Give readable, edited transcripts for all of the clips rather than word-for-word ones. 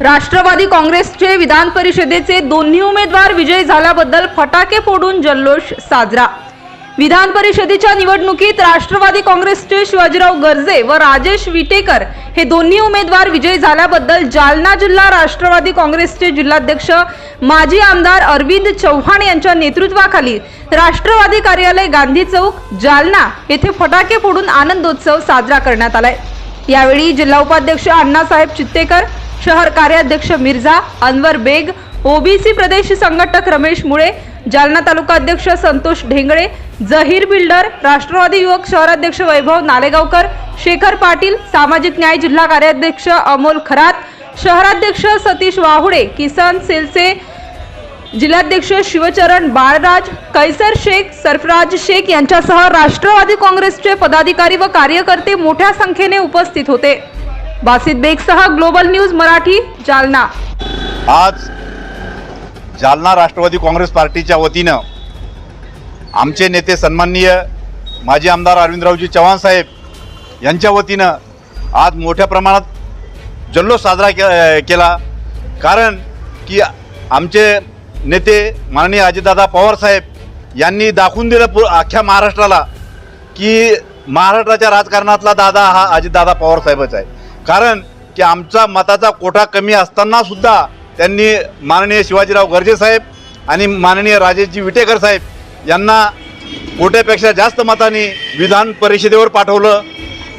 राष्ट्रवादी काँग्रेसचे विधान परिषदेचे दोन्ही उमेदवार विजयी झाल्याबद्दल फटाके फोडून जल्लोष साजरा। विधान परिषदेच्या निवडणुकीत राष्ट्रवादी काँग्रेसचे शिवाजीराव गर्जे व राजेश विटेकर हे दोन्ही उमेदवार विजयी झाल्याबद्दल जालना जिल्हा राष्ट्रवादी काँग्रेसचे जिल्हाध्यक्ष माजी आमदार अरविंद चव्हाण यांच्या नेतृत्वाखाली राष्ट्रवादी कार्यालय गांधी चौक जालना येथे फटाके फोडून आनंदोत्सव साजरा करण्यात आलाय। यावेळी जिल्हा उपाध्यक्ष अण्णासाहेब चित्तेकर, शहर कार्याध्यक्ष मिर्झा अनवर बेग, ओबीसी प्रदेश संघटक रमेश मुळे, जालना तालुका अध्यक्ष संतोष ढेंगळे, जहीर बिल्डर, राष्ट्रवादी युवक शहराध्यक्ष वैभव नालेगावकर, शेखर पाटील, सामाजिक न्याय जिल्हा कार्याध्यक्ष अमोल खरात, शहराध्यक्ष सतीश वाहुडे, किसान सेलचे जिल्हाध्यक्ष शिवचरण बाळराज, कैसर शेख, सरफराज शेख यांच्यासह राष्ट्रवादी काँग्रेसचे पदाधिकारी व कार्यकर्ते मोठ्या संख्येने उपस्थित होते। बासित बेगसह ग्लोबल न्यूज मराठी, जालना। आज जालना राष्ट्रवादी काँग्रेस पार्टीच्या वतीनं आमचे नेते सन्माननीय माजी आमदार अरविंदरावजी चव्हाण साहेब यांच्या वतीनं आज मोठ्या प्रमाणात जल्लोष साजरा केला। कारण की आमचे नेते माननीय अजितदादा पवार साहेब यांनी दाखवून दिलं अख्ख्या महाराष्ट्राला की महाराष्ट्राच्या राजकारणातला दादा हा अजितदादा पवार साहेबच आहे। कारण की आमचा मताचा कोटा कमी असताना सुद्धा त्यांनी माननीय शिवाजीराव गर्जे साहेब आणि माननीय राजेशजी विटेकर साहेब यांना कोट्यापेक्षा जास्त मतांनी विधान परिषदेवर पाठवलं।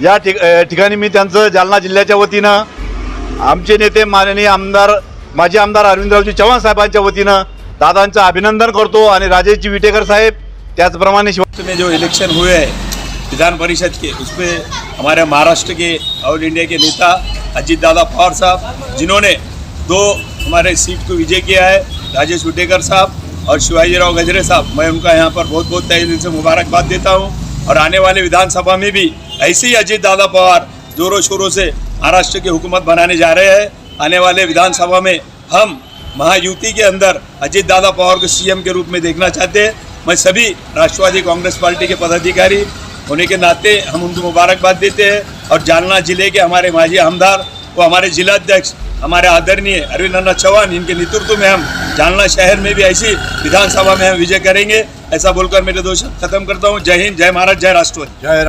या ठिकाणी मी त्यांचं जालना जिल्ह्याच्या वतीनं आमचे नेते माननीय माजी आमदार अरविंदरावजी चव्हाण साहेबांच्या वतीनं दादांचं अभिनंदन करतो। आणि राजेशजी विटेकर साहेब त्याचप्रमाणे में जो इलेक्शन हुए हैं विधान परिषद के, उसमें हमारे महाराष्ट्र के ऑल इंडिया के नेता अजीत दादा पवार साहब, जिन्होंने 2 हमारे सीट को विजय किया है, राजेश विटेकर साहब और शिवाजीराव गजरे साहब, मैं उनका यहाँ पर बहुत बहुत तहे दिल से मुबारकबाद देता हूँ। और आने वाले विधानसभा में भी ऐसे ही अजीत दादा पवार जोरों शोरों से महाराष्ट्र की हुकूमत बनाने जा रहे हैं। आने वाले विधानसभा में हम महायुति के अंदर अजीत दादा पवार को सीएम के रूप में देखना चाहते हैं। मैं सभी राष्ट्रवादी कांग्रेस पार्टी के पदाधिकारी होने के नाते हम उनको मुबारकबाद देते हैं। और जालना जिले के हमारे माजी आमदार व हमारे जिलाध्यक्ष हमारे आदरणीय अरविंद चौहान, इनके नेतृत्व में हम जालना शहर में भी ऐसी विधानसभा में हम विजय करेंगे। ऐसा बोलकर मेरे 2 शब्द खत्म करता हूँ। जय हिंद, जय महाराज, जय राष्ट्रवादी।